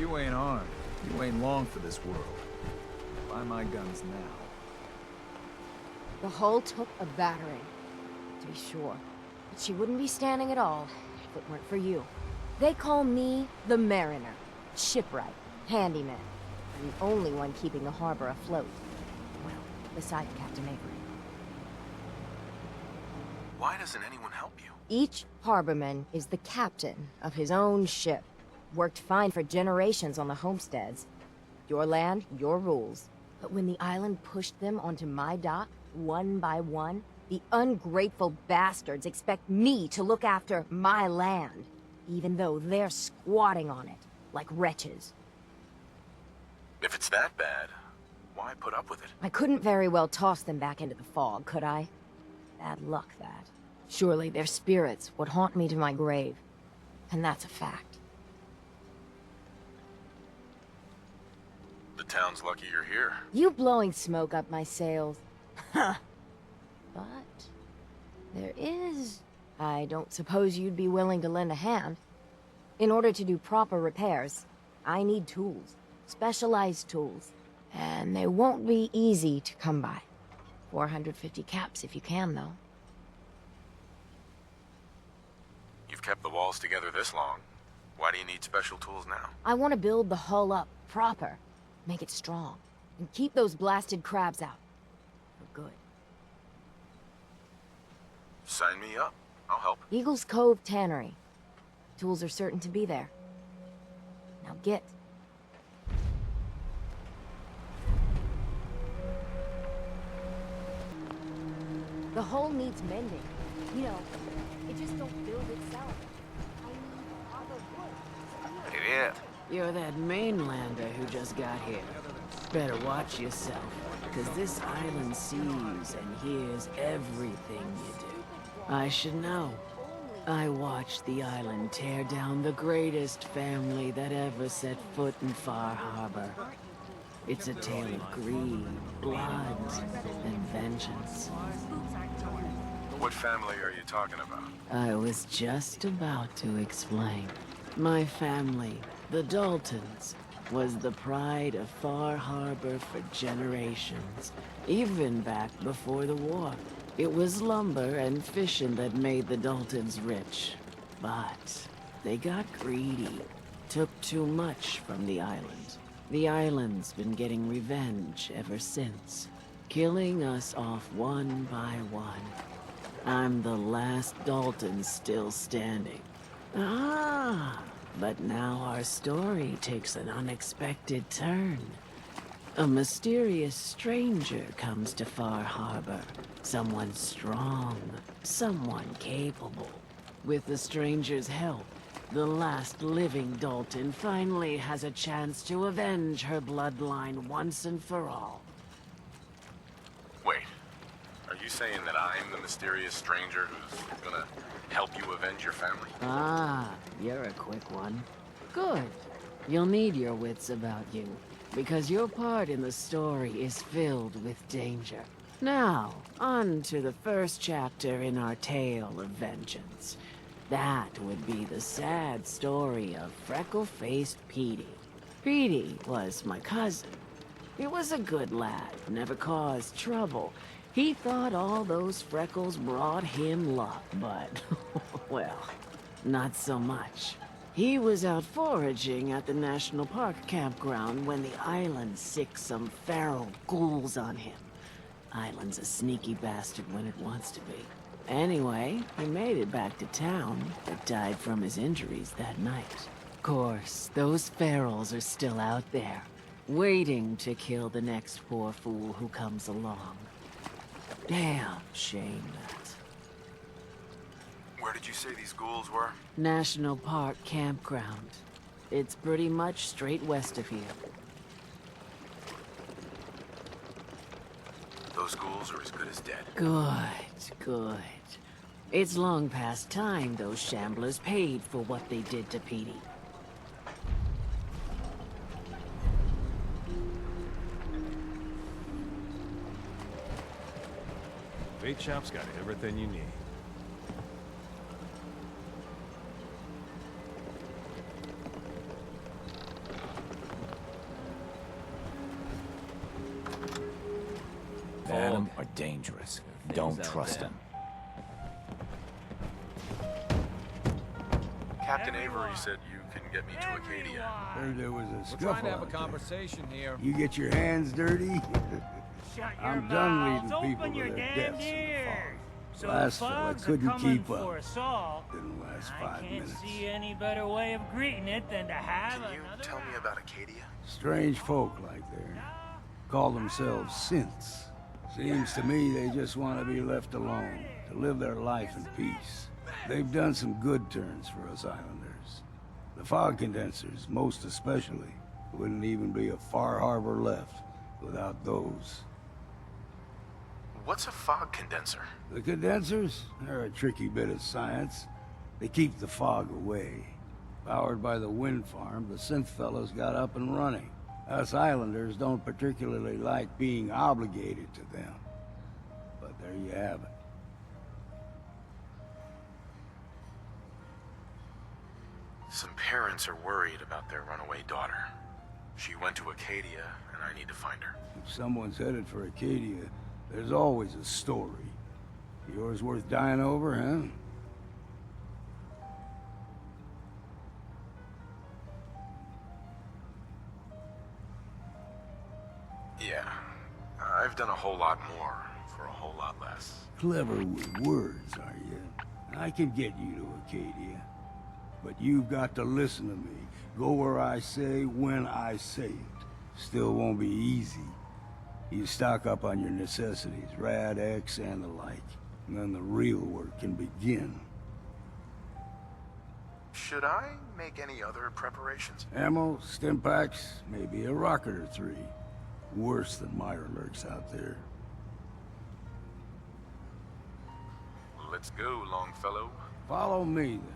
You ain't armed. You ain't long for this world. Buy my guns now. The hull took a battering, to be sure. But she wouldn't be standing at all if it weren't for you. They call me the Mariner. Shipwright. Handyman. I'm the only one keeping the harbor afloat. Well, besides Captain Avery. Why doesn't anyone help you? Each harborman is the captain of his own ship. Worked fine for generations on the homesteads. Your land, your rules. But when the island pushed them onto my dock, one by one, the ungrateful bastards expect me to look after my land, even though they're squatting on it, like wretches. If it's that bad, why put up with it? I couldn't very well toss them back into the fog, could I? Bad luck, that. Surely their spirits would haunt me to my grave. And that's a fact. The town's lucky you're here. You blowing smoke up my sails. Huh. But there is... I don't suppose you'd be willing to lend a hand. In order to do proper repairs, I need tools. Specialized tools. And they won't be easy to come by. 450 caps if you can, though. You've kept the walls together this long. Why do you need special tools now? I want to build the hull up proper. Make it strong. And keep those blasted crabs out. For good. Sign me up. I'll help. Eagle's Cove Tannery. Tools are certain to be there. Now get. The hull needs mending. You know, it just don't build itself. I need other wood. Привет. You're that mainlander who just got here. Better watch yourself, because this island sees and hears everything you do. I should know. I watched the island tear down the greatest family that ever set foot in Far Harbor. It's a tale of greed, blood, and vengeance. What family are you talking about? I was just about to explain. My family, the Daltons, was the pride of Far Harbor for generations, even back before the war. It was lumber and fishing that made the Daltons rich. But they got greedy, took too much from the island. The island's been getting revenge ever since, killing us off one by one. I'm the last Dalton still standing. Ah, but now our story takes an unexpected turn. A mysterious stranger comes to Far Harbor. Someone strong, someone capable. With the stranger's help, the last living Dalton finally has a chance to avenge her bloodline once and for all. Wait. Are you saying that I'm the mysterious stranger who's gonna help you avenge your family? Ah, you're a quick one. Good. You'll need your wits about you, because your part in the story is filled with danger. Now, on to the first chapter in our tale of vengeance. That would be the sad story of freckle-faced Petey. Petey was my cousin. He was a good lad, never caused trouble. He thought all those freckles brought him luck, but, well, not so much. He was out foraging at the National Park campground when the island sicked some feral ghouls on him. Island's a sneaky bastard when it wants to be. Anyway, he made it back to town, but died from his injuries that night. Course, those ferals are still out there, waiting to kill the next poor fool who comes along. Damn shame that. Where did you say these ghouls were? National Park campground. It's pretty much straight west of here. Those ghouls are as good as dead. Good, good. It's long past time those shamblers paid for what they did to Petey. Bait shop's got everything you need. dangerous. Don't trust him. Captain Avery said you can get me to Acadia. Heard there was a We're scuffle trying to have a out there. conversation here. You get your hands dirty? Shut your I'm done mouths, leading people open to your their damn deaths in the ears. fog. So Last the fella fogs are couldn't coming keep for up. us all. Didn't last I 5 can't minutes. see any better way of greeting it than to have Can you another tell me about Acadia? Strange folk like there. Call themselves synths. Seems to me they just want to be left alone, to live their life in peace. They've done some good turns for us islanders. The fog condensers, most especially, wouldn't even be a Far Harbor left without those. What's a fog condenser? The condensers are a tricky bit of science. They keep the fog away. Powered by the wind farm, the synth fellows got up and running. Us islanders don't particularly like being obligated to them. But there you have it. Some parents are worried about their runaway daughter. She went to Acadia, and I need to find her. If someone's headed for Acadia, there's always a story. Yours worth dying over, huh? Yeah. I've done a whole lot more for a whole lot less. Clever with words, are you? I can get you to Acadia. But you've got to listen to me. Go where I say, when I say it. Still won't be easy. You stock up on your necessities, Rad X and the like. And then the real work can begin. Should I make any other preparations? Ammo, stim packs, maybe a rocket or 3. Worse than Mirelurks out there. Let's go, Longfellow. Follow me, then.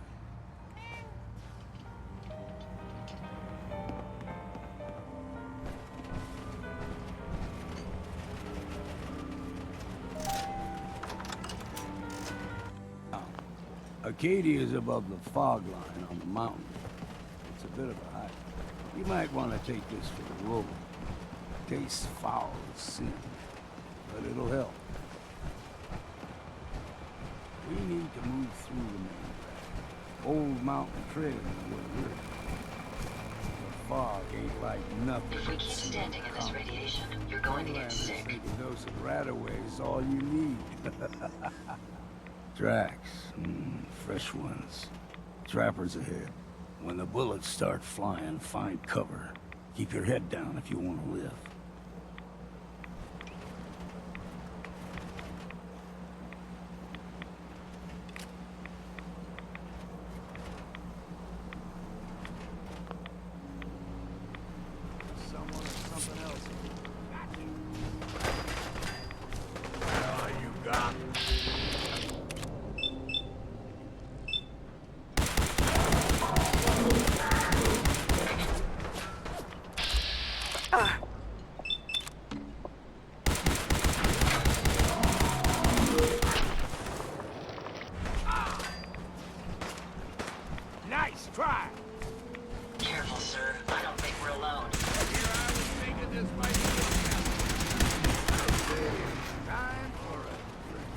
Acadia is above the fog line on the mountain. It's a bit of a hike. You might want to take this for the road. Tastes foul as sin, but it'll help. We need to move through the main track. Old mountain trail is what we're. The fog ain't like nothing. If we keep standing in this radiation, you're going to get sick. Think a dose of Radaway is all you need. Tracks, fresh ones. Trappers ahead. When the bullets start flying, find cover. Keep your head down if you want to live. Someone or something else. You got Nice try! Careful, sir. I don't think we're alone. Here I was thinking this might be time for a drink.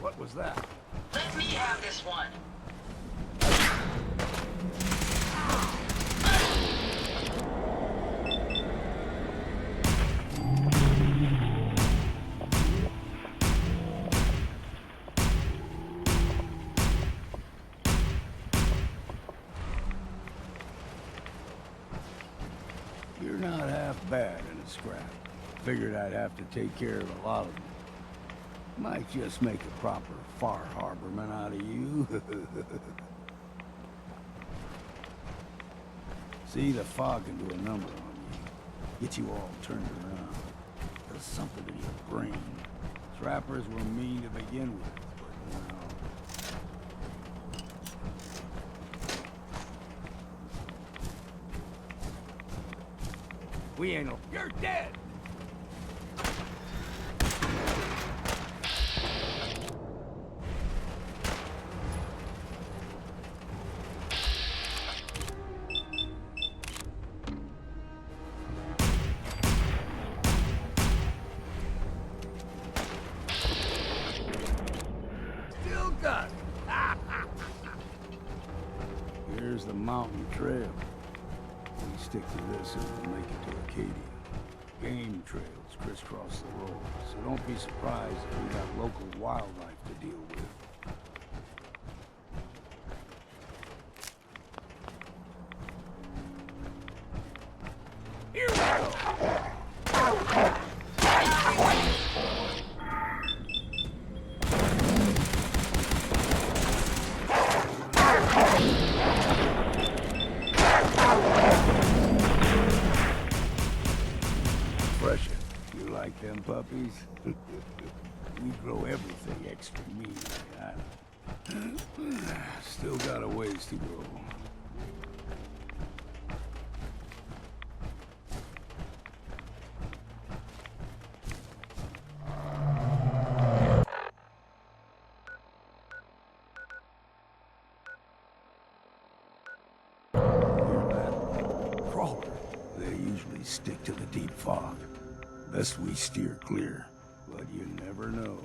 What was that? Let me have this one. You're not half bad in a scrap. Figured I'd have to take care of a lot of them. Might just make a proper Far Harborman out of you. See, the fog can do a number on you. Get you all turned around. Does something to your brain. Trappers were mean to begin with, but now... We ain't no... You're dead! Still got it. Here's the mountain trail. We stick to this and we'll make it to Acadia. Game trails crisscross the road, so don't be surprised if we got local wildlife to deal with. Here we go! Pressure. You like them puppies? We grow everything extra mean. Still got a ways to go. Crawler. They usually stick to the deep fog. Best we steer clear, but you never know.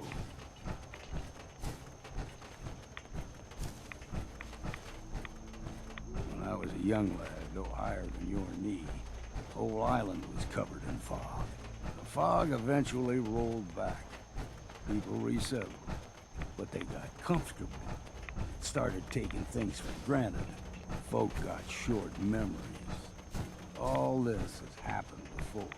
When I was a young lad, no higher than your knee, the whole island was covered in fog. The fog eventually rolled back. People resettled, but they got comfortable. Started taking things for granted. Folk got short memories. All this has happened before.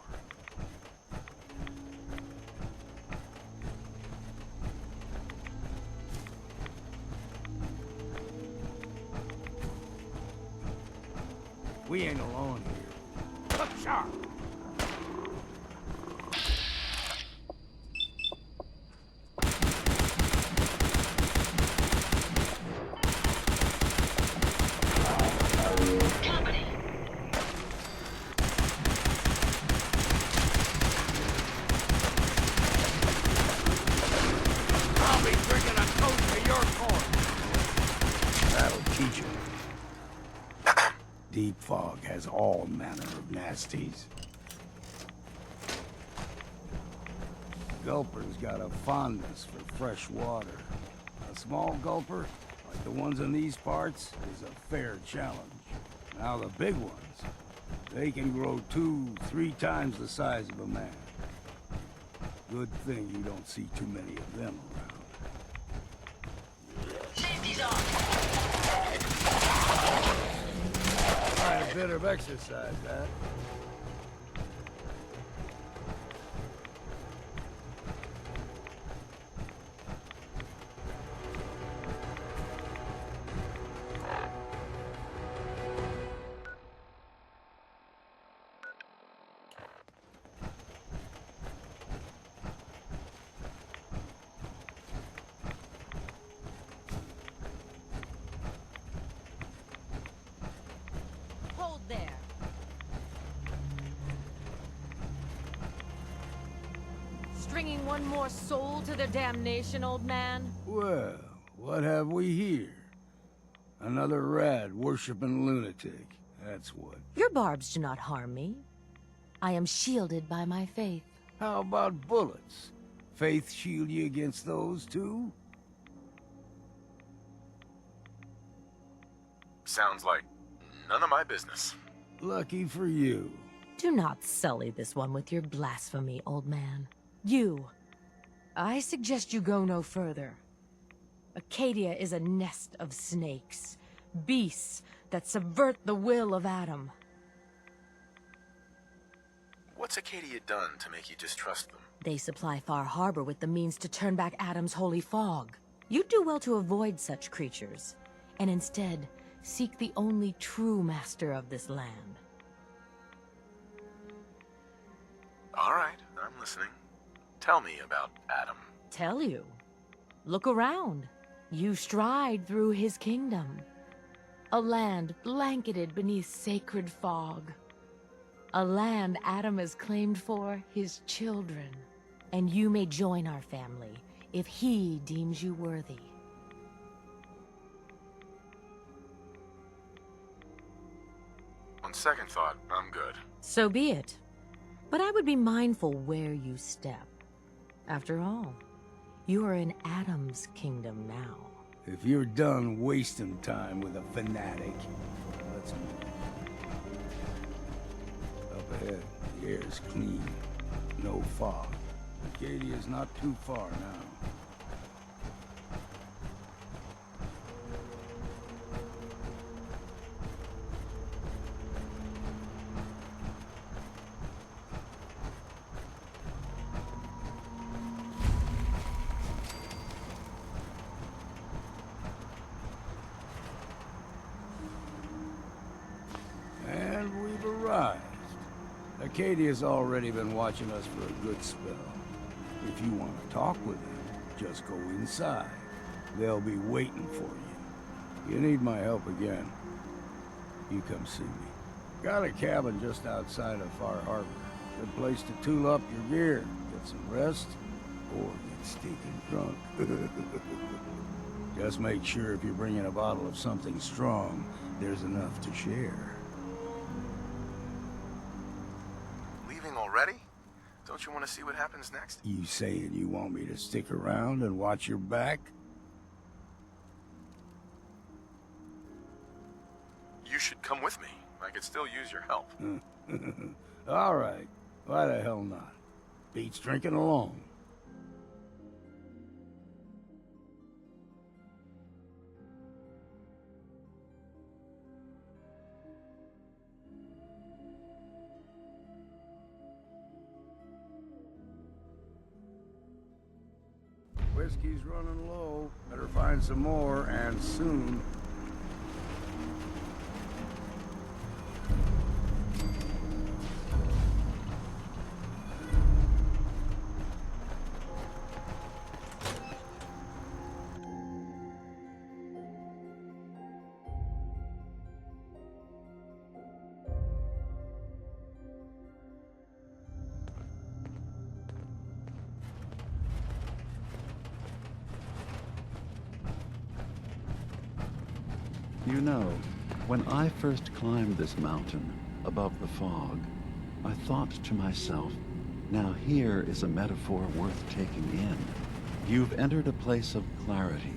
We ain't alone here. Look sharp! Company. I'll be drinking a toast to your corn. That'll teach you. Deep fog has all manner of nasties. Gulper's got a fondness for fresh water. A small gulper, like the ones in these parts, is a fair challenge. Now the big ones, they can grow 2-3 times the size of a man. Good thing you don't see too many of them around. Safety's on. Quite a bit of exercise, that. Hold there. Stringing one more soul to their damnation, old man? Well, what have we here? Another rad worshipping lunatic. That's what. Your barbs do not harm me. I am shielded by my faith. How about bullets? Faith shield you against those too? Sounds like none of my business. Lucky for you. Do not sully this one with your blasphemy, old man. You. I suggest you go no further. Acadia is a nest of snakes. Beasts that subvert the will of Adam. What's Acadia done to make you distrust them? They supply Far Harbor with the means to turn back Adam's holy fog. You'd do well to avoid such creatures, and instead seek the only true master of this land. All right, I'm listening. Tell me about Adam. Tell you. Look around. You stride through his kingdom. A land blanketed beneath sacred fog. A land Adam has claimed for his children. And you may join our family if he deems you worthy. On second thought, I'm good. So be it. But I would be mindful where you step. After all, you are in Adam's kingdom now. If you're done wasting time with a fanatic, let's move. Up ahead, the air's clean. No fog. Acadia's not too far now. And we've arrived. Acadia's already been watching us for a good spell. If you want to talk with them, just go inside. They'll be waiting for you. You need my help again, you come see me. Got a cabin just outside of Far Harbor. Good place to tool up your gear, get some rest, or get stinking drunk. Just make sure if you're bringing a bottle of something strong, there's enough to share. Leaving already? Don't you want to see what happens next? You saying you want me to stick around and watch your back? You should come with me. I could still use your help. All right. Why the hell not? Beats drinking alone. Whiskey's running low. Better find some more, and soon. You know, when I first climbed this mountain above the fog, I thought to myself, now here is a metaphor worth taking in. You've entered a place of clarity,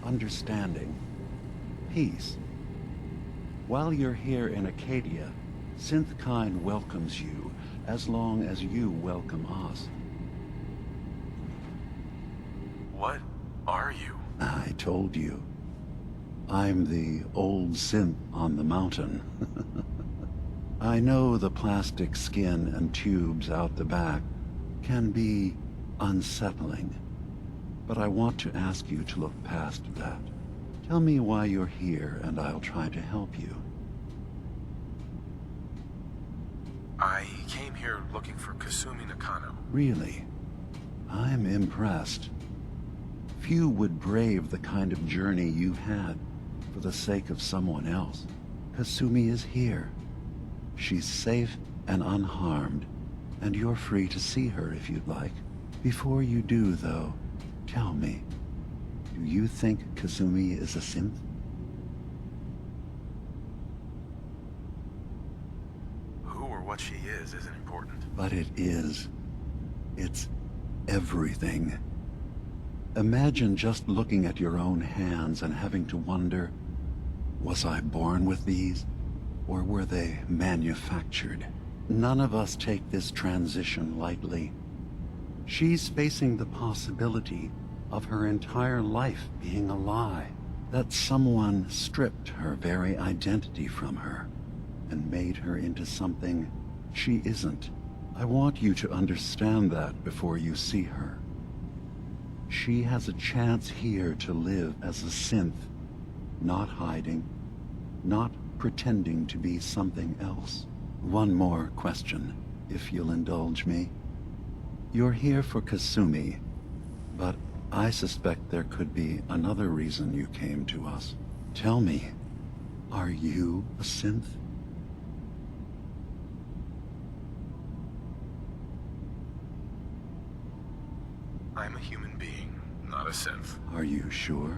understanding, peace. While you're here in Acadia, Synthkind welcomes you as long as you welcome us. What are you? I told you. I'm the old synth on the mountain. I know the plastic skin and tubes out the back can be unsettling, but I want to ask you to look past that. Tell me why you're here and I'll try to help you. I came here looking for Kasumi Nakano. Really? I'm impressed. Few would brave the kind of journey you've had for the sake of someone else. Kasumi is here. She's safe and unharmed, and you're free to see her if you'd like. Before you do, though, tell me, do you think Kasumi is a synth? Who or what she is isn't important. But it is. It's everything. Imagine just looking at your own hands and having to wonder, was I born with these, or were they manufactured? None of us take this transition lightly. She's facing the possibility of her entire life being a lie, that someone stripped her very identity from her and made her into something she isn't. I want you to understand that before you see her. She has a chance here to live as a synth, not hiding, not pretending to be something else. One more question, if you'll indulge me. You're here for Kasumi, but I suspect there could be another reason you came to us. Tell me, are you a synth? I'm a human being, not a synth. Are you sure?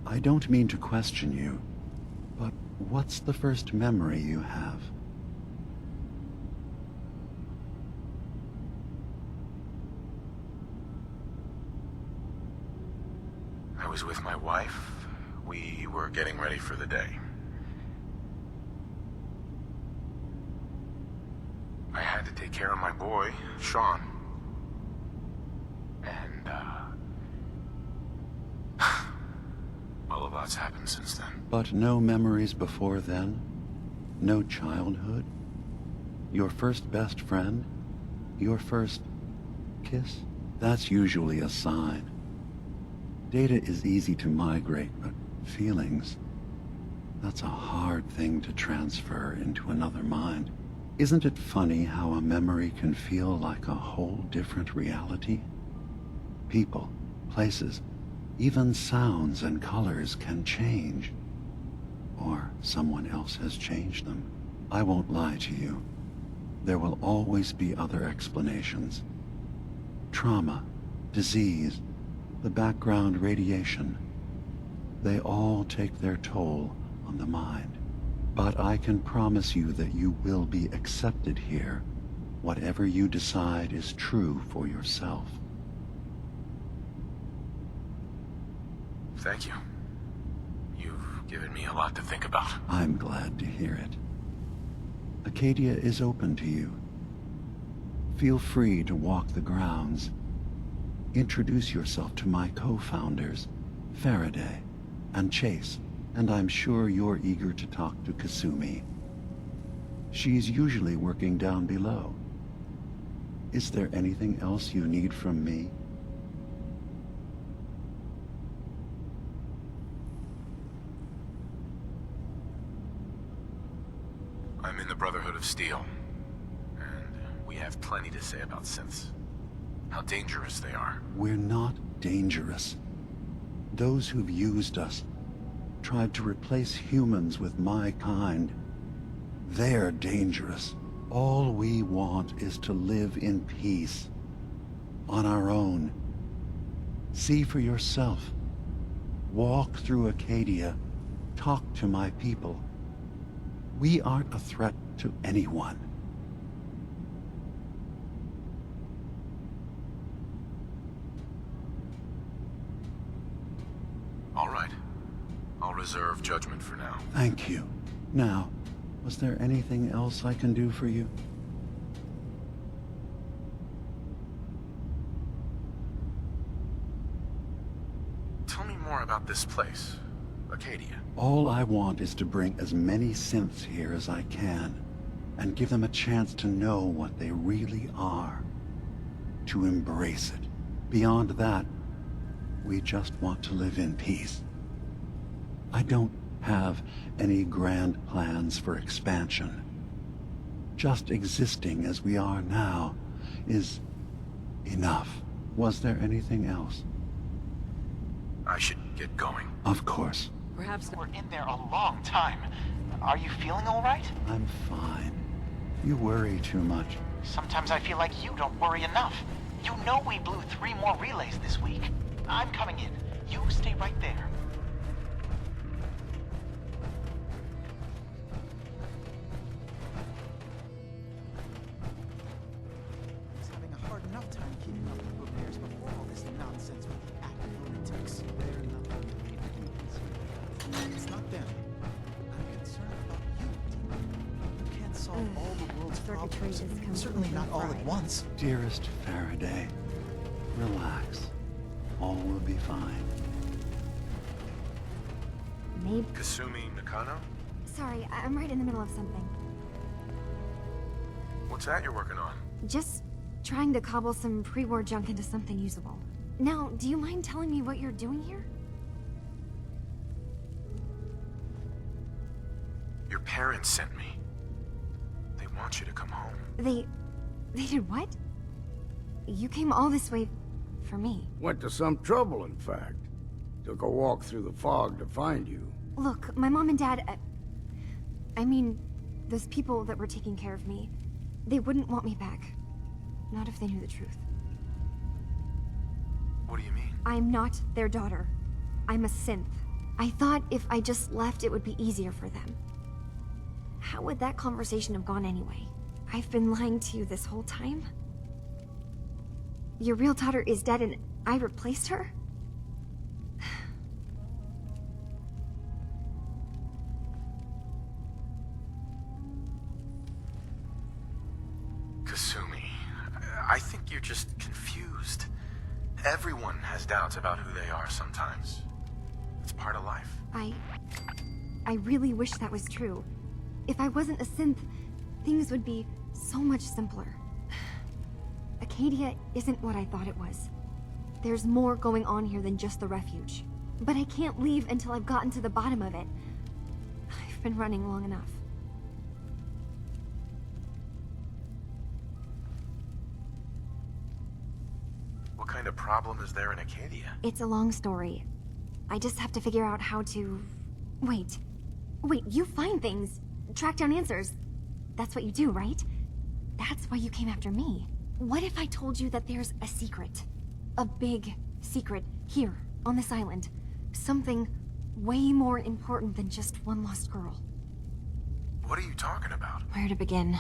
I don't mean to question you, but what's the first memory you have? I was with my wife. We were getting ready for the day. I had to take care of my boy, Sean. And, well, a lot's happened since then. But no memories before then? No childhood? Your first best friend? Your first kiss? That's usually a sign. Data is easy to migrate, but feelings, that's a hard thing to transfer into another mind. Isn't it funny how a memory can feel like a whole different reality? People, places, even sounds and colors can change. Or someone else has changed them. I won't lie to you. There will always be other explanations. Trauma, disease, the background radiation. They all take their toll on the mind. But I can promise you that you will be accepted here. Whatever you decide is true for yourself. Thank you. You've given me a lot to think about. I'm glad to hear it. Acadia is open to you. Feel free to walk the grounds. Introduce yourself to my co-founders, Faraday and Chase, and I'm sure you're eager to talk to Kasumi. She's usually working down below. Is there anything else you need from me? I'm in the Brotherhood of Steel, and we have plenty to say about synths. How dangerous they are. We're not dangerous. Those who've used us, tried to replace humans with my kind, they're dangerous. All we want is to live in peace, on our own. See for yourself. Walk through Acadia, talk to my people. We aren't a threat to anyone. All right. I'll reserve judgment for now. Thank you. Now, was there anything else I can do for you? Tell me more about this place, Acadia. All I want is to bring as many synths here as I can, and give them a chance to know what they really are. To embrace it. Beyond that, we just want to live in peace. I don't have any grand plans for expansion. Just existing as we are now is enough. Was there anything else? I should get going. Of course. Perhaps we're in there a long time. Are you feeling all right? I'm fine. You worry too much. Sometimes I feel like you don't worry enough. You know we blew 3 more relays this week. I'm coming in. You stay right there. He's having a hard enough time keeping up with repairs before all this nonsense with the active lunatics. They're not going to pay the demons. It's not them. I'm concerned about you, demon. You can't solve all the world's problems. Certainly not all at once. Dearest Faraday, relax. All will be fine. Maybe. Kasumi Nakano? Sorry, I'm right in the middle of something. What's that you're working on? Just trying to cobble some pre-war junk into something usable. Now, do you mind telling me what you're doing here? Your parents sent me. They want you to come home. They did what? You came all this way for me. Went to some trouble, in fact. Took a walk through the fog to find you. Look, my mom and dad... I mean, those people that were taking care of me, they wouldn't want me back. Not if they knew the truth. What do you mean? I'm not their daughter. I'm a synth. I thought if I just left, it would be easier for them. How would that conversation have gone anyway? I've been lying to you this whole time? Your real daughter is dead and I replaced her? Kasumi, I think you're just confused. Everyone has doubts about who they are sometimes. It's part of life. I really wish that was true. If I wasn't a synth, things would be so much simpler. Acadia isn't what I thought it was. There's more going on here than just the refuge. But I can't leave until I've gotten to the bottom of it. I've been running long enough. What kind of problem is there in Acadia? It's a long story. I just have to figure out how to... Wait, you find things, track down answers. That's what you do, right? That's why you came after me. What if I told you that there's a secret? A big secret here, on this island. Something way more important than just one lost girl. What are you talking about? Where to begin?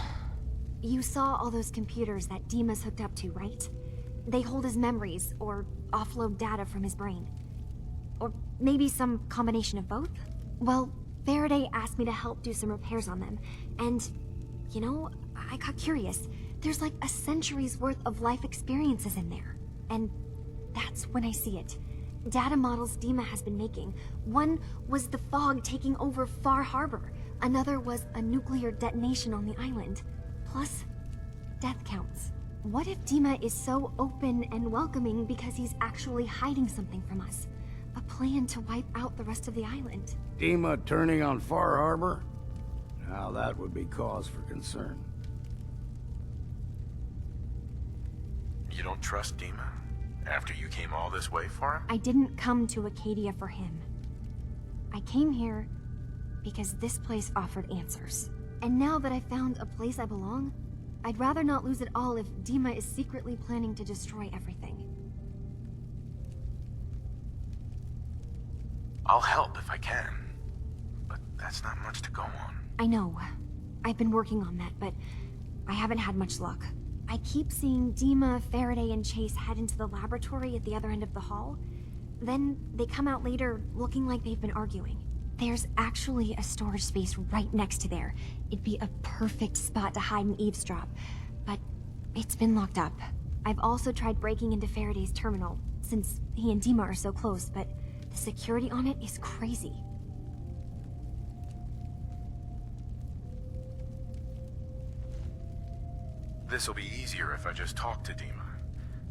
You saw all those computers that Dima's hooked up to, right? They hold his memories, or offload data from his brain. Or maybe some combination of both? Well, Faraday asked me to help do some repairs on them, and, you know, I got curious. There's like a century's worth of life experiences in there. And that's when I see it. Data models Dima has been making. One was the fog taking over Far Harbor. Another was a nuclear detonation on the island. Plus, death counts. What if Dima is so open and welcoming because he's actually hiding something from us? A plan to wipe out the rest of the island. Dima turning on Far Harbor? Now that would be cause for concern. You don't trust Dima? After you came all this way for him? I didn't come to Acadia for him. I came here because this place offered answers. And now that I found a place I belong, I'd rather not lose it all if Dima is secretly planning to destroy everything. I'll help if I can. But that's not much to go on. I know. I've been working on that, but I haven't had much luck. I keep seeing Dima, Faraday, and Chase head into the laboratory at the other end of the hall. Then they come out later looking like they've been arguing. There's actually a storage space right next to there. It'd be a perfect spot to hide and eavesdrop, but it's been locked up. I've also tried breaking into Faraday's terminal, since he and Dima are so close, but the security on it is crazy. This'll be easier if I just talk to Dima.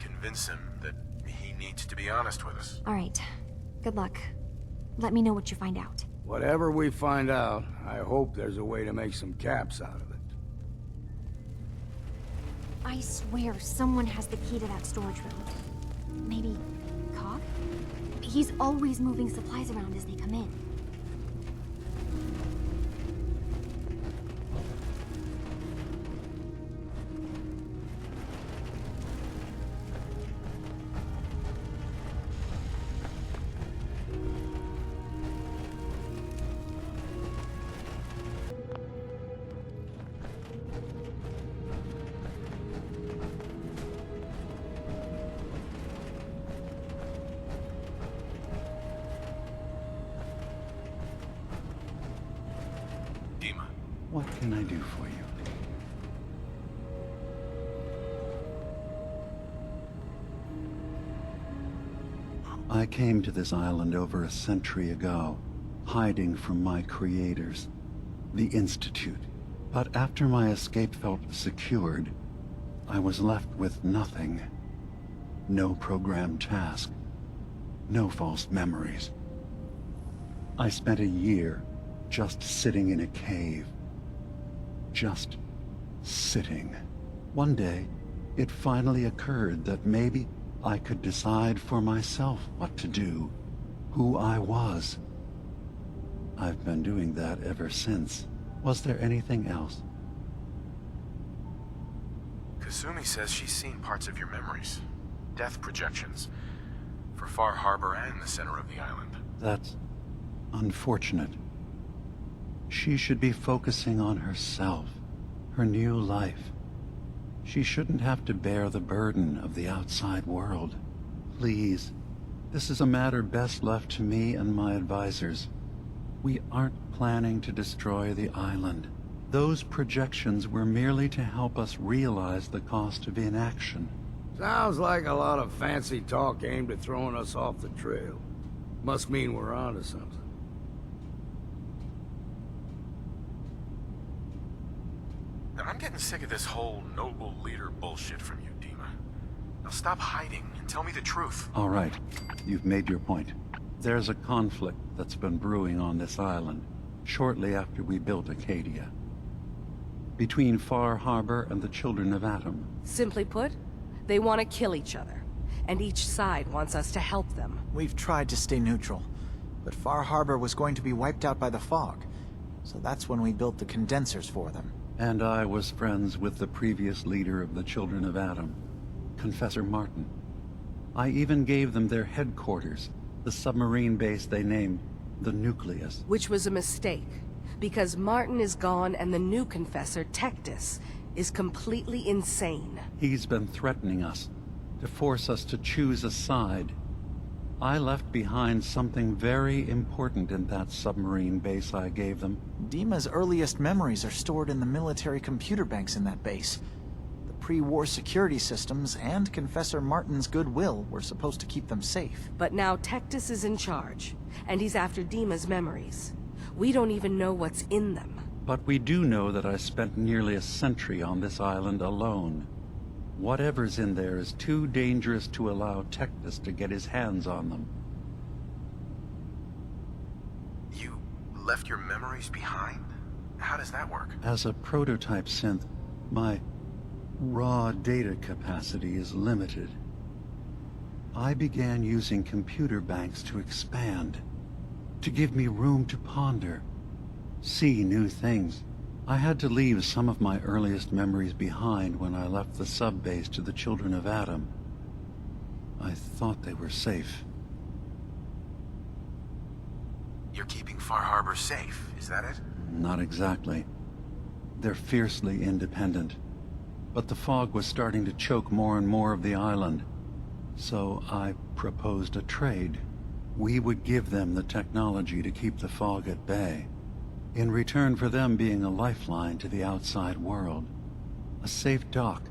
Convince him that he needs to be honest with us. All right. Good luck. Let me know what you find out. Whatever we find out, I hope there's a way to make some caps out of it. I swear someone has the key to that storage room. Maybe Cog? He's always moving supplies around as they come in. What can I do for you? I came to this island over a century ago, hiding from my creators, the Institute. But after my escape felt secured, I was left with nothing. No programmed task. No false memories. I spent a year just sitting in a cave. Just sitting. One day, it finally occurred that maybe I could decide for myself what to do, who I was. I've been doing that ever since. Was there anything else? Kasumi says she's seen parts of your memories. Death projections. For Far Harbor and the center of the island. That's unfortunate. She should be focusing on herself, her new life. She shouldn't have to bear the burden of the outside world. Please, this is a matter best left to me and my advisors. We aren't planning to destroy the island. Those projections were merely to help us realize the cost of inaction. Sounds like a lot of fancy talk aimed at throwing us off the trail. Must mean we're onto something. Now, I'm getting sick of this whole noble leader bullshit from you, Dima. Now stop hiding and tell me the truth. All right, you've made your point. There's a conflict that's been brewing on this island, shortly after we built Acadia. Between Far Harbor and the Children of Atom. Simply put, they want to kill each other, and each side wants us to help them. We've tried to stay neutral, but Far Harbor was going to be wiped out by the fog, so that's when we built the condensers for them. And I was friends with the previous leader of the Children of Atom, Confessor Martin. I even gave them their headquarters, the submarine base they named the Nucleus. Which was a mistake, because Martin is gone and the new Confessor, Tectus, is completely insane. He's been threatening us, to force us to choose a side. I left behind something very important in that submarine base I gave them. Dima's earliest memories are stored in the military computer banks in that base. The pre-war security systems and Confessor Martin's goodwill were supposed to keep them safe. But now Tectus is in charge, and he's after Dima's memories. We don't even know what's in them. But we do know that I spent nearly a century on this island alone. Whatever's in there is too dangerous to allow Tectus to get his hands on them. You left your memories behind? How does that work? As a prototype synth, my raw data capacity is limited. I began using computer banks to expand, to give me room to ponder, see new things. I had to leave some of my earliest memories behind when I left the sub-base to the Children of Atom. I thought they were safe. You're keeping Far Harbor safe, is that it? Not exactly. They're fiercely independent. But the fog was starting to choke more and more of the island. So I proposed a trade. We would give them the technology to keep the fog at bay, in return for them being a lifeline to the outside world, a safe dock,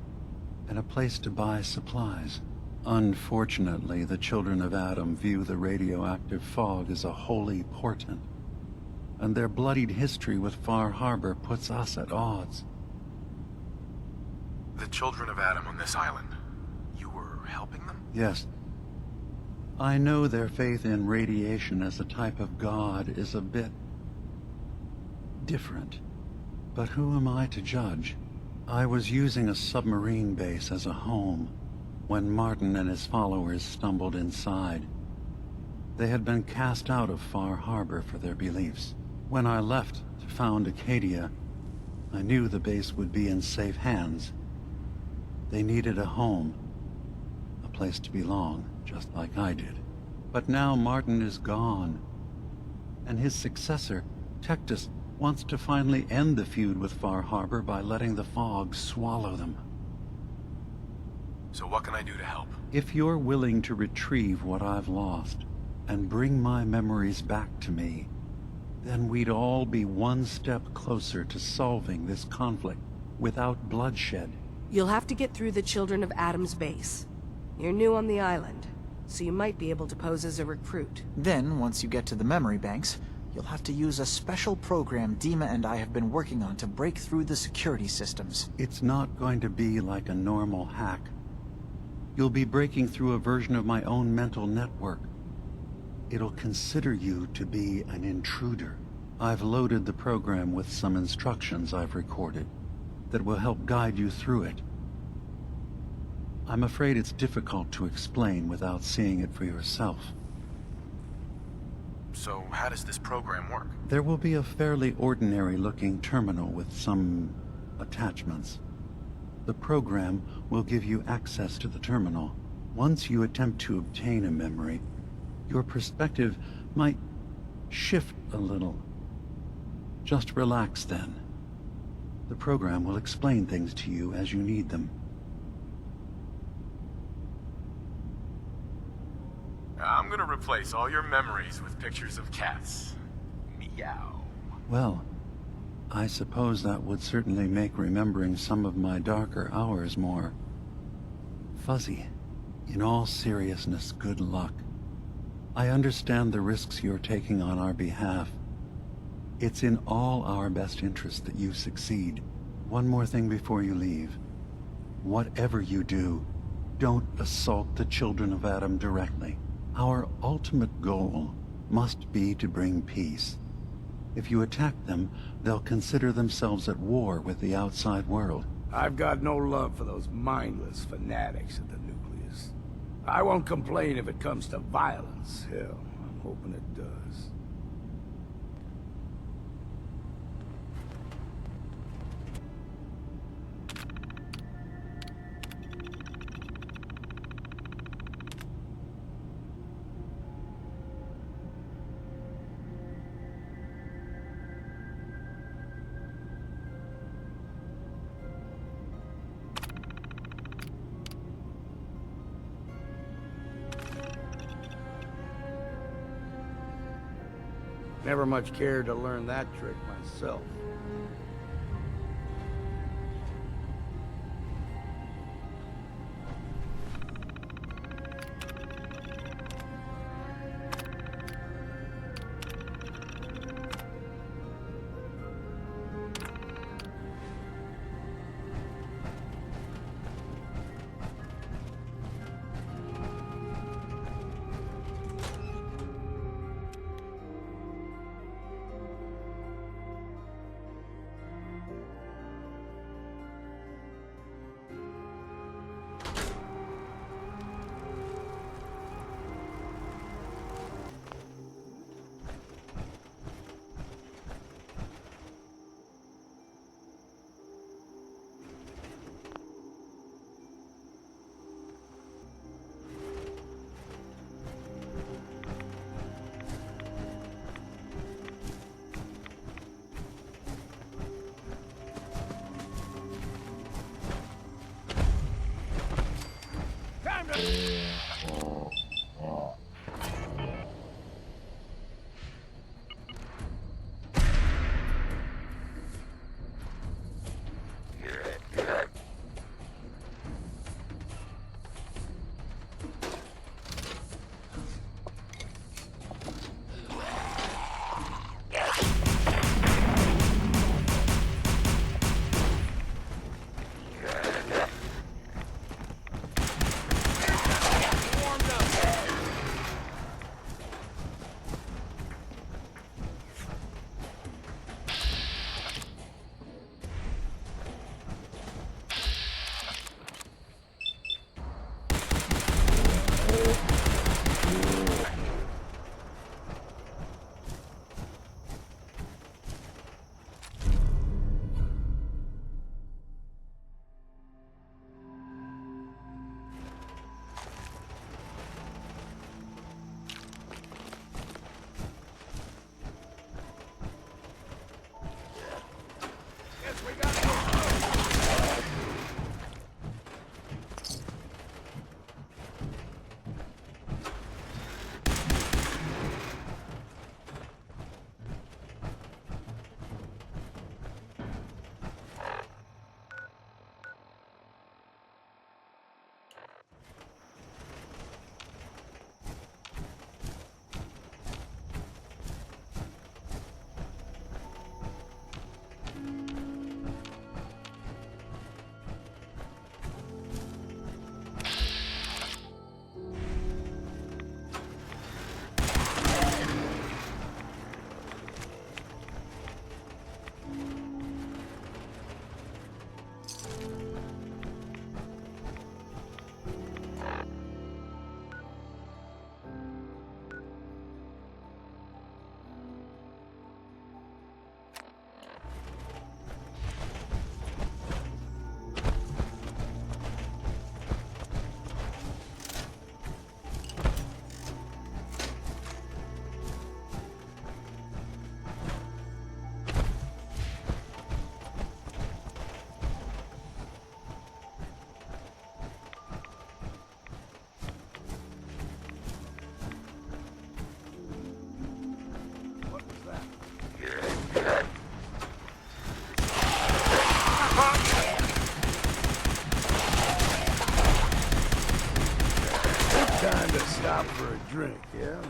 and a place to buy supplies. Unfortunately, the Children of Atom view the radioactive fog as a holy portent, and their bloodied history with Far Harbor puts us at odds. The Children of Atom on this island, you were helping them? Yes. I know their faith in radiation as a type of god is a bit different, but who am I to judge? I was using a submarine base as a home when Martin and his followers stumbled inside. They had been cast out of Far Harbor for their beliefs. When I left to found Acadia, I knew the base would be in safe hands. They needed a home, a place to belong, just like I did. But now Martin is gone, and his successor, Tectus, wants to finally end the feud with Far Harbor by letting the fog swallow them. So what can I do to help? If you're willing to retrieve what I've lost and bring my memories back to me, then we'd all be one step closer to solving this conflict without bloodshed. You'll have to get through the Children of Atom's base. You're new on the island, so you might be able to pose as a recruit. Then, once you get to the memory banks, you'll have to use a special program Dima and I have been working on to break through the security systems. It's not going to be like a normal hack. You'll be breaking through a version of my own mental network. It'll consider you to be an intruder. I've loaded the program with some instructions I've recorded that will help guide you through it. I'm afraid it's difficult to explain without seeing it for yourself. So how does this program work? There will be a fairly ordinary-looking terminal with some attachments. The program will give you access to the terminal, Once you attempt to obtain a memory, your perspective might shift a little. Just relax then. The program will explain things to you as you need them. I'm gonna replace all your memories with pictures of cats. Meow. Well, I suppose that would certainly make remembering some of my darker hours more fuzzy. In all seriousness, good luck. I understand the risks you're taking on our behalf. It's in all our best interest that you succeed. One more thing before you leave. Whatever you do, don't assault the children of Adam directly. Our ultimate goal must be to bring peace. If you attack them, they'll consider themselves at war with the outside world. I've got no love for those mindless fanatics at the nucleus. I won't complain if it comes to violence. Hell, I'm hoping it does. Never much cared to learn that trick myself. time to stop for a drink, yeah?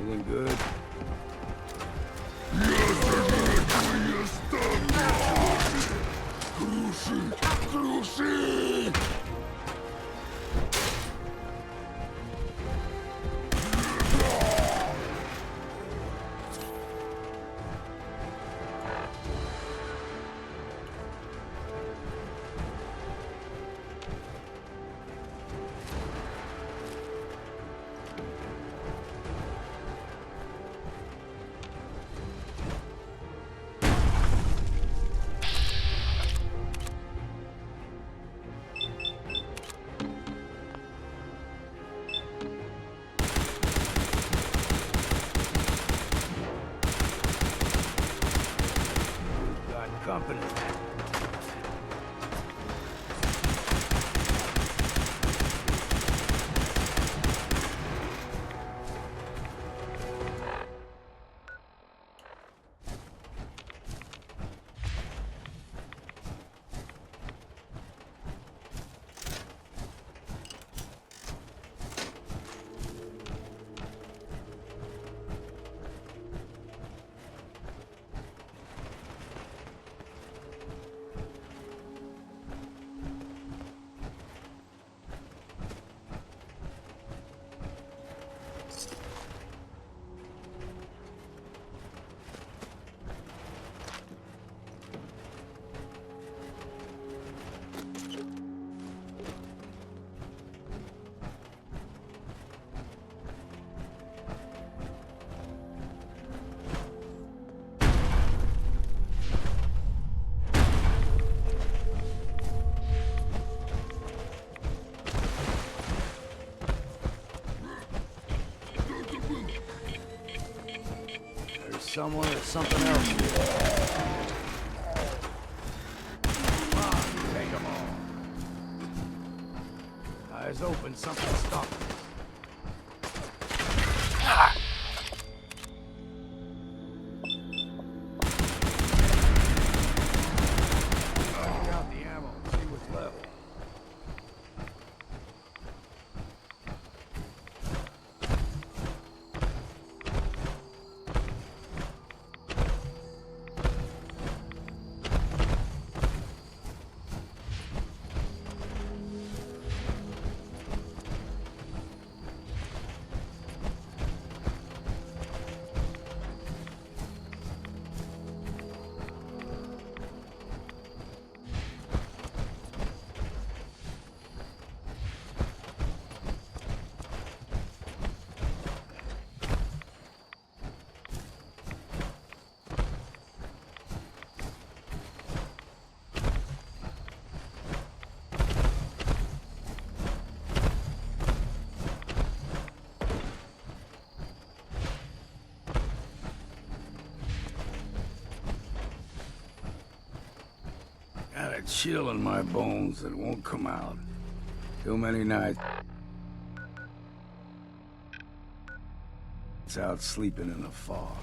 Anything good? Company. Someone or something else here. Come on, take them all. Eyes open, something stopped. Take out the ammo, see what's left. a chill in my bones that won't come out. Too many nights it's out sleeping in the fog.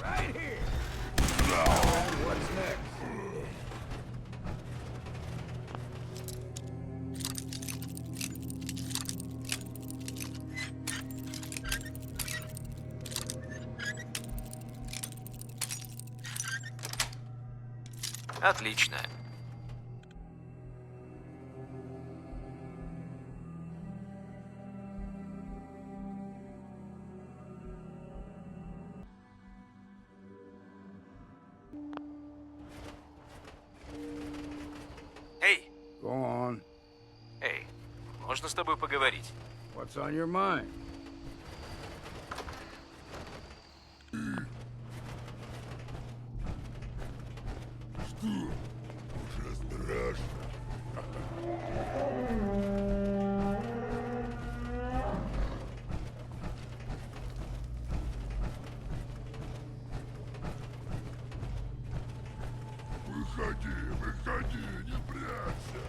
Right here. What's next? Отлично. Эй! Go on. Эй, можно с тобой поговорить? What's on your mind? Выходи, выходи, не прячься.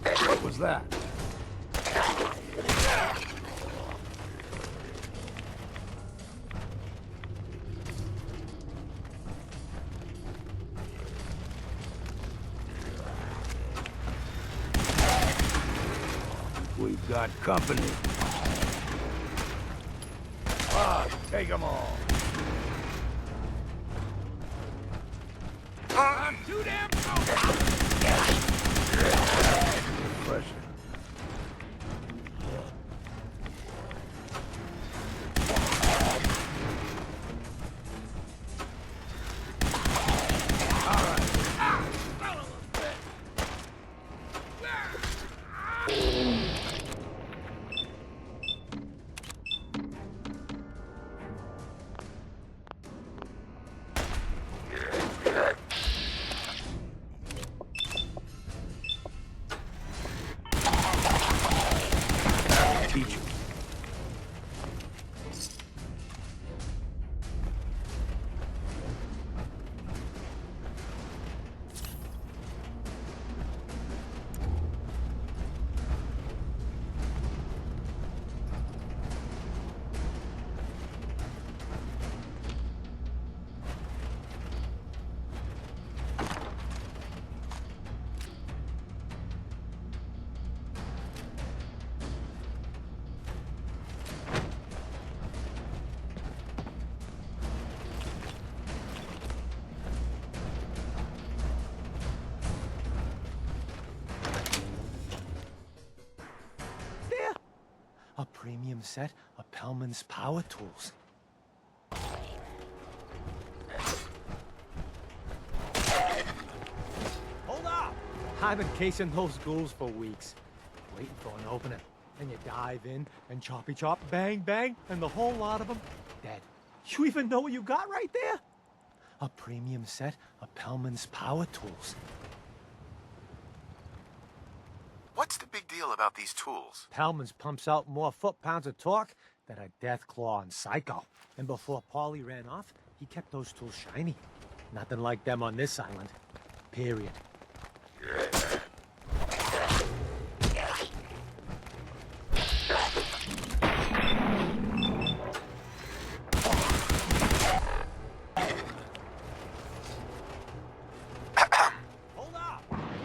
What was that? We've got company. Ah, take them all. I'm too damn cold. Pressure. premium set of Pellman's power tools. Hold up! I've been casing those ghouls for weeks, waiting for an opening. And you dive in and choppy chop, bang bang, and the whole lot of them dead. You even know what you got right there? A premium set of Pellman's power tools. What's the big deal about these tools? Pellman's pumps out more foot-pounds of torque than a Deathclaw and Psycho. And before Paulie ran off, he kept those tools shiny. Nothing like them on this island. Period.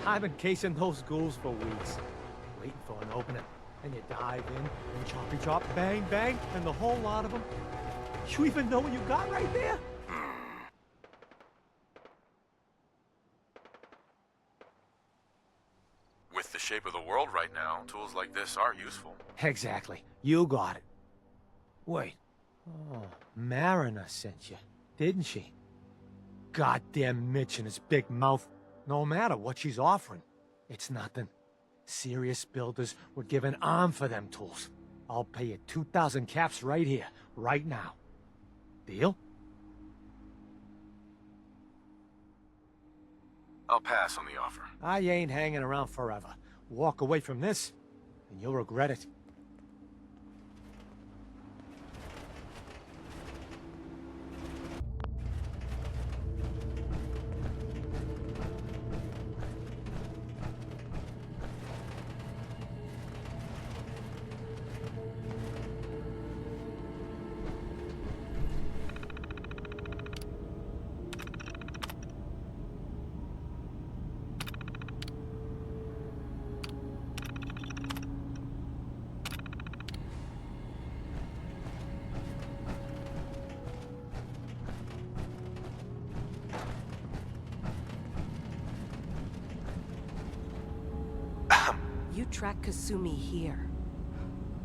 I've been casing those ghouls for weeks, waiting for an opening. And you dive in and choppy chop, bang bang, and the whole lot of them. You even know what you got right there? With the shape of the world right now, tools like this are useful. Exactly. You got it. Wait. Oh, Mariner sent you, didn't she? Goddamn Mitch and his big mouth. No matter what she's offering, it's nothing. Serious builders would give an arm for them tools. I'll pay you 2,000 caps right here, right now. Deal? I'll pass on the offer. I ain't hanging around forever. Walk away from this, and you'll regret it. You track Kasumi here.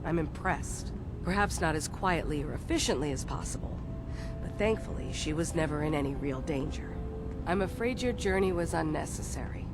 I'm impressed. Perhaps not as quietly or efficiently as possible, but thankfully she was never in any real danger. I'm afraid your journey was unnecessary.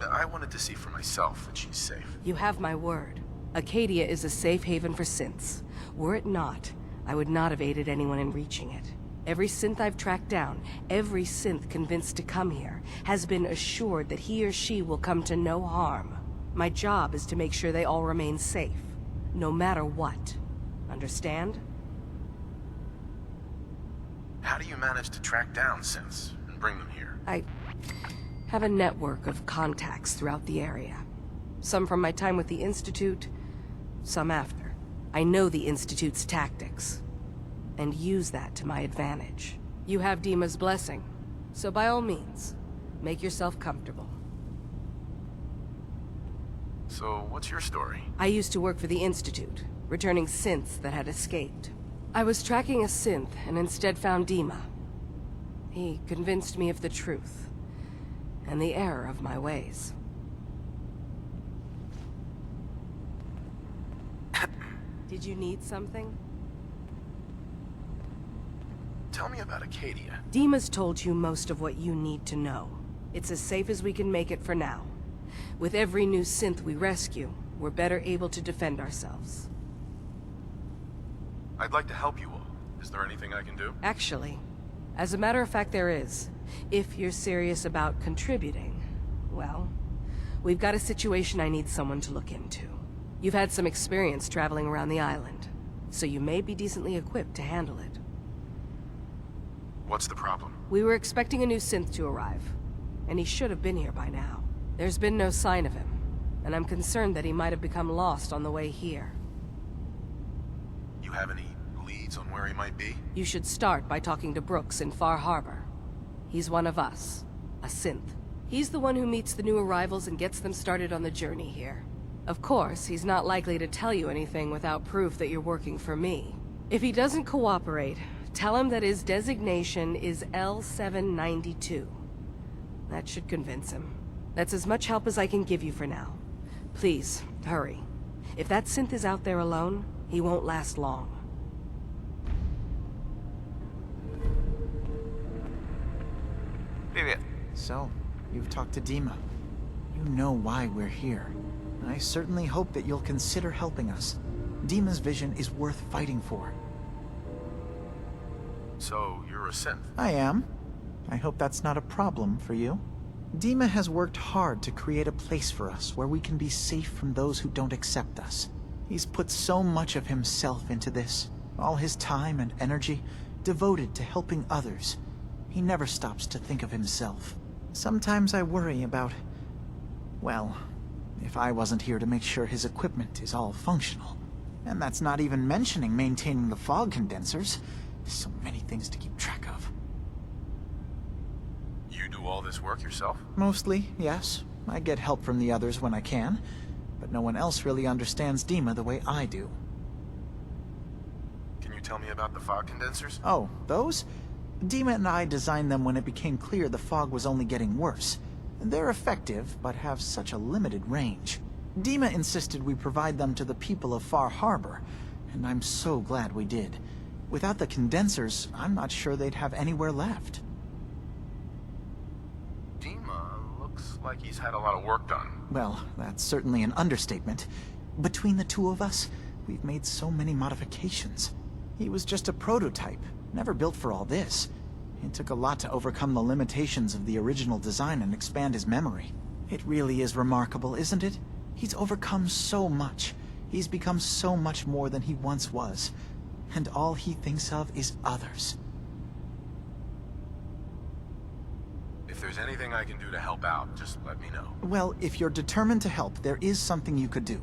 I wanted to see for myself that she's safe. You have my word. Acadia is a safe haven for synths. Were it not, I would not have aided anyone in reaching it. Every synth I've tracked down, every synth convinced to come here, has been assured that he or she will come to no harm. My job is to make sure they all remain safe, no matter what. Understand? How do you manage to track down synths and bring them here? I have a network of contacts throughout the area. Some from my time with the Institute, some after. I know the Institute's tactics, and use that to my advantage. You have Dima's blessing, so by all means, make yourself comfortable. So, what's your story? I used to work for the Institute, returning synths that had escaped. I was tracking a synth and instead found Dima. He convinced me of the truth, and the error of my ways. Did you need something? Tell me about Acadia. Dima's told you most of what you need to know. It's as safe as we can make it for now. With every new synth we rescue, we're better able to defend ourselves. I'd like to help you all. Is there anything I can do? Actually, as a matter of fact, there is. If you're serious about contributing, well, we've got a situation I need someone to look into. You've had some experience traveling around the island, so you may be decently equipped to handle it. What's the problem? We were expecting a new synth to arrive, and he should have been here by now. There's been no sign of him, and I'm concerned that he might have become lost on the way here. You have any leads on where he might be? You should start by talking to Brooks in Far Harbor. He's one of us, a synth. He's the one who meets the new arrivals and gets them started on the journey here. Of course, he's not likely to tell you anything without proof that you're working for me. If he doesn't cooperate, tell him that his designation is L792. That should convince him. That's as much help as I can give you for now. Please, hurry. If that synth is out there alone, he won't last long. Привет. So, you've talked to Dima. You know why we're here. I certainly hope that you'll consider helping us. Dima's vision is worth fighting for. So, you're a synth? I am. I hope that's not a problem for you. Dima has worked hard to create a place for us where we can be safe from those who don't accept us. He's put so much of himself into this, all his time and energy devoted to helping others. He never stops to think of himself. Sometimes I worry about, well, if I wasn't here to make sure his equipment is all functional. And that's not even mentioning maintaining the fog condensers. So many things to keep track of. You do all this work yourself? Mostly, yes. I get help from the others when I can, but no one else really understands Dima the way I do. Can you tell me about the fog condensers? Oh, those? Dima and I designed them when it became clear the fog was only getting worse. They're effective, but have such a limited range. Dima insisted we provide them to the people of Far Harbor, and I'm so glad we did. Without the condensers, I'm not sure they'd have anywhere left. Dima looks like he's had a lot of work done. Well, that's certainly an understatement. Between the two of us, we've made so many modifications. He was just a prototype, never built for all this. It took a lot to overcome the limitations of the original design and expand his memory. It really is remarkable, isn't it? He's overcome so much. He's become so much more than he once was. And all he thinks of is others. If there's anything I can do to help out, just let me know. Well, if you're determined to help, there is something you could do.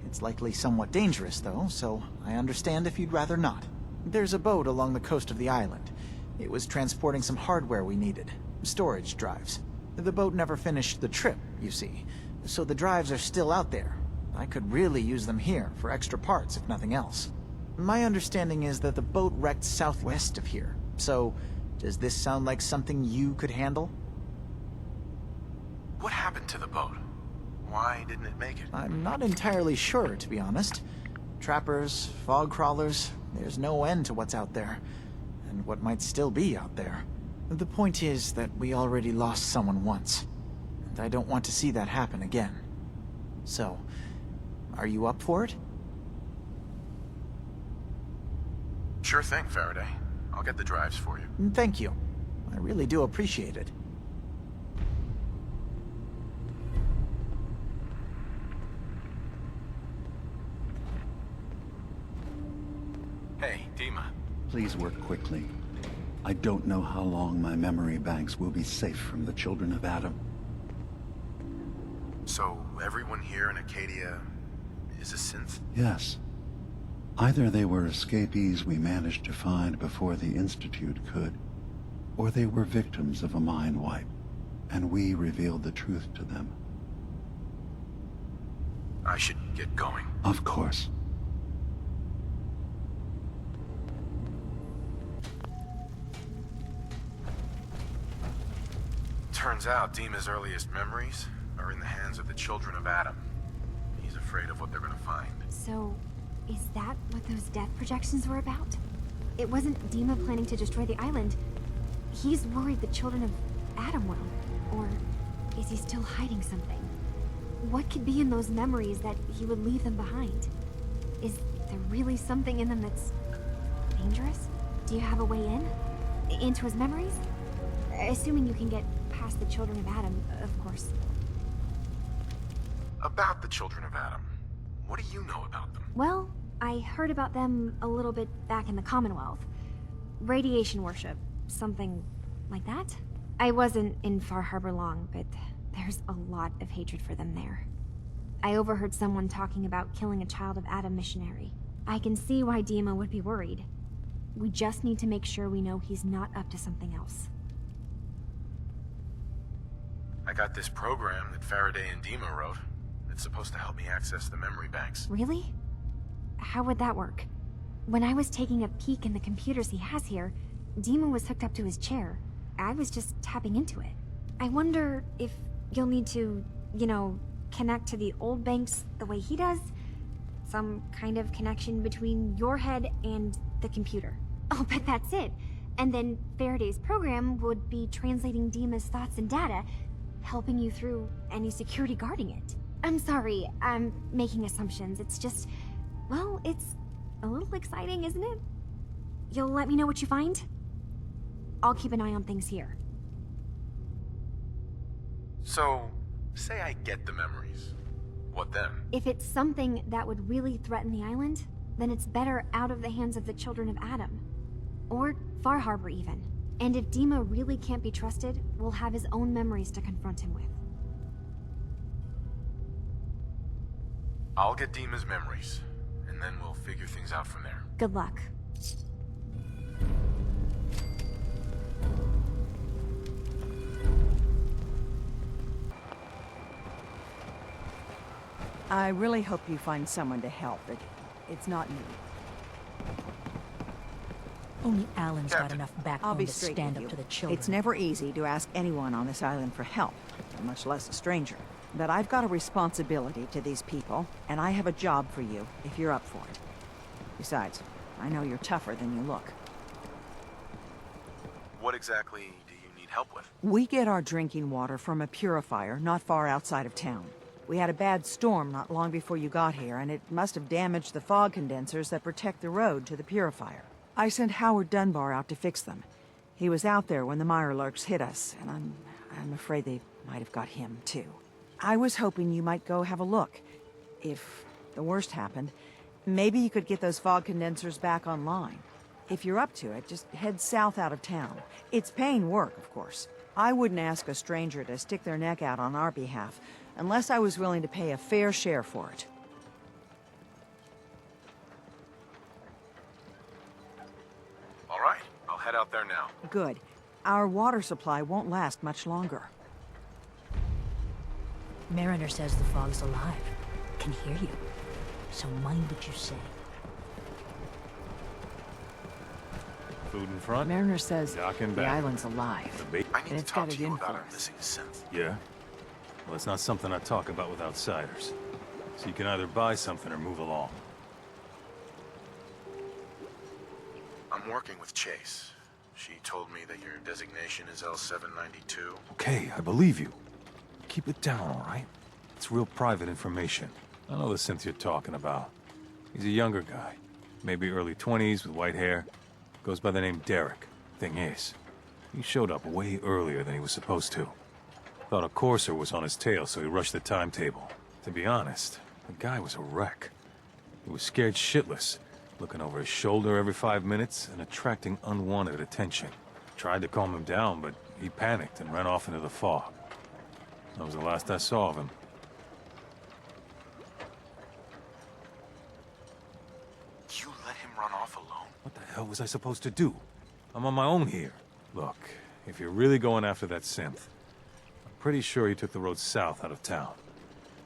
It's likely somewhat dangerous, though, so I understand if you'd rather not. There's a boat along the coast of the island. It was transporting some hardware we needed. Storage drives. The boat never finished the trip, you see. So the drives are still out there. I could really use them here for extra parts, if nothing else. My understanding is that the boat wrecked southwest of here. So, does this sound like something you could handle? What happened to the boat? Why didn't it make it? I'm not entirely sure, to be honest. Trappers, fog crawlers, there's no end to what's out there. And what might still be out there. The point is that we already lost someone once. And I don't want to see that happen again. So, are you up for it? Sure thing, Faraday. I'll get the drives for you. Thank you. I really do appreciate it. Hey, Dima. Please work quickly. I don't know how long my memory banks will be safe from the children of Adam. So, everyone here in Acadia is a synth? Yes. Either they were escapees we managed to find before the Institute could, or they were victims of a mind wipe, and we revealed the truth to them. I should get going. Of course. Turns out Dima's earliest memories are in the hands of the children of Adam. He's afraid of what they're gonna find. So, is that what those death projections were about? It wasn't Dima planning to destroy the island. He's worried the children of Adam will. Or is he still hiding something? What could be in those memories that he would leave them behind? Is there really something in them that's dangerous? Do you have a way in? Into his memories? Assuming you can get past the children of Adam, of course. About the children of Adam, what do you know about them? Well, I heard about them a little bit back in the Commonwealth. Radiation worship, something like that. I wasn't in Far Harbor long, but there's a lot of hatred for them there. I overheard someone talking about killing a child of Adam missionary. I can see why Dima would be worried. We just need to make sure we know he's not up to something else. I got this program that Faraday and Dima wrote. It's supposed to help me access the memory banks. Really? How would that work? When I was taking a peek in the computers he has here, Dima was hooked up to his chair. I was just tapping into it. I wonder if You'll need to, you know, connect to the old banks the way he does. Some kind of connection between your head and the computer. Oh, but that's it. And then Faraday's program would be translating Dima's thoughts and data, helping you through any security guarding it. I'm sorry, I'm making assumptions. It's just, well, it's a little exciting, isn't it? You'll let me know what you find? I'll keep an eye on things here. So, say I get the memories. What then? If it's something that would really threaten the island, then it's better out of the hands of the children of Adam. Or Far Harbor, even. And if Dima really can't be trusted, we'll have his own memories to confront him with. I'll get Dima's memories, and then we'll figure things out from there. Good luck. I really hope you find someone to help. It's not me. Only Alan's got enough I'll backbone be to straight stand with up you. to the children. It's never easy to ask anyone on this island for help, much less a stranger. But I've got a responsibility to these people, and I have a job for you if you're up for it. Besides, I know you're tougher than you look. What exactly do you need help with? We get our drinking water from a purifier not far outside of town. We had a bad storm not long before you got here, and it must have damaged the fog condensers that protect the road to the purifier. I sent Howard Dunbar out to fix them. He was out there when the Mirelurks hit us, and I'm afraid they might have got him, too. I was hoping you might go have a look. If the worst happened, maybe you could get those fog condensers back online. If you're up to it, just head south out of town. It's paying work, of course. I wouldn't ask a stranger to stick their neck out on our behalf, unless I was willing to pay a fair share for it. All right, I'll head out there now. Good. Our water supply won't last much longer. Mariner says the fog's alive. Can hear you. So mind what you say. Food in front. Mariner says Docking the back. island's alive. I need And to it's talk got to it you in about for our us. missing synth. Yeah? Well, it's not something I talk about with outsiders. So you can either buy something or move along. I'm working with Chase. She told me that your designation is L792. Okay, I believe you. Keep it down, all right? It's real private information. I know the synth you're talking about. He's a younger guy. Maybe early 20s with white hair. Goes by the name Derek. Thing is, he showed up way earlier than he was supposed to. Thought a courser was on his tail, so he rushed the timetable. To be honest, the guy was a wreck. He was scared shitless, looking over his shoulder every 5 minutes and attracting unwanted attention. Tried to calm him down, but he panicked and ran off into the fog. That was the last I saw of him. You let him run off alone? What the hell was I supposed to do? I'm on my own here. Look, if you're really going after that synth, I'm pretty sure he took the road south out of town.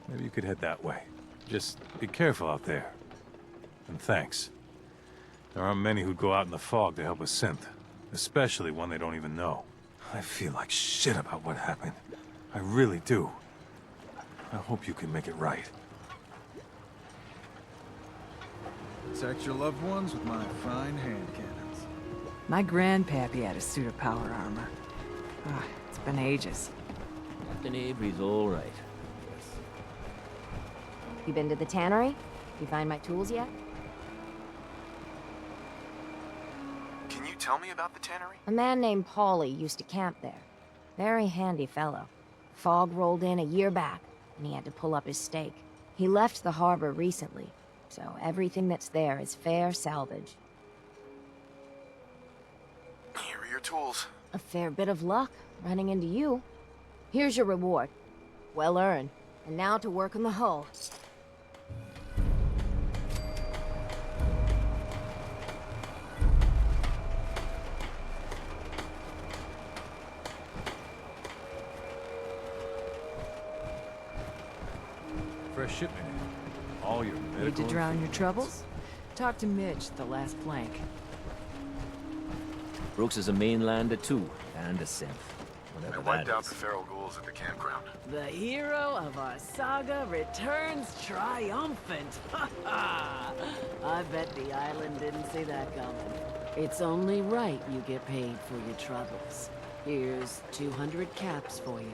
Maybe you could head that way. Just be careful out there. And thanks. There aren't many who'd go out in the fog to help a synth, especially one they don't even know. I feel like shit about what happened. I really do. I hope you can make it right. Protect your loved ones with my fine hand cannons. My grandpappy had a suit of power armor. Ah, it's been ages. Captain Avery's all right. You been to the tannery? You find my tools yet? Can you tell me about the tannery? A man named Paulie used to camp there. Very handy fellow. Fog rolled in a year back, and he had to pull up his stake. He left the harbor recently, so everything that's there is fair salvage. Here are your tools. A fair bit of luck running into you. Here's your reward. Well earned. And now to work on the hull. Fresh shipment in. All your medical... Need to drown your troubles? Talk to Mitch, the last plank. Brooks is a mainlander too, and a synth. I Whatever wiped that out is. the feral ghouls locals at the campground. The hero of our saga returns triumphant. I bet the island didn't see that coming. It's only right you get paid for your troubles. Here's 200 caps for you.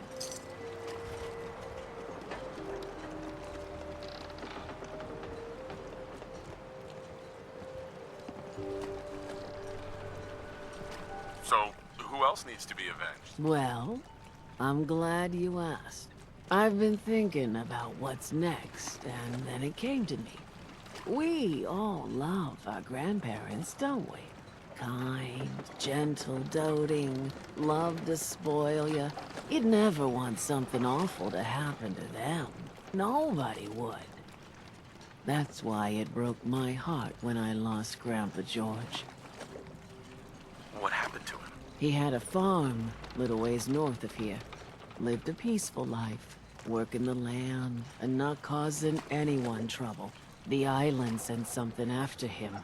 So, who else needs to be avenged? Well, I'm glad you asked. I've been thinking about what's next, and then it came to me. We all love our grandparents, don't we? Kind, gentle, doting, love to spoil you. You'd never want something awful to happen to them. Nobody would. That's why it broke my heart when I lost Grandpa George. What happened to him? He had a farm, little ways north of here. Lived a peaceful life, working the land and not causing anyone trouble. The island sent something after him.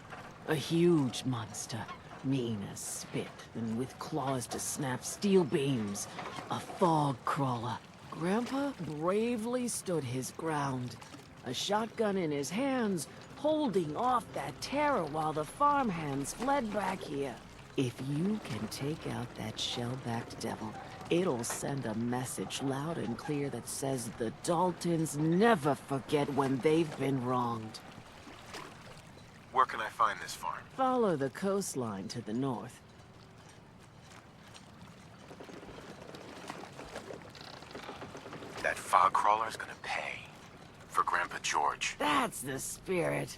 A huge monster, mean as spit and with claws to snap steel beams. A fog crawler. Grandpa bravely stood his ground. A shotgun in his hands, holding off that terror while the farmhands fled back here. If you can take out that shell-backed devil, it'll send a message loud and clear that says the Daltons never forget when they've been wronged. Where can I find this farm? Follow the coastline to the north. That fog crawler's gonna pay for Grandpa George. That's the spirit.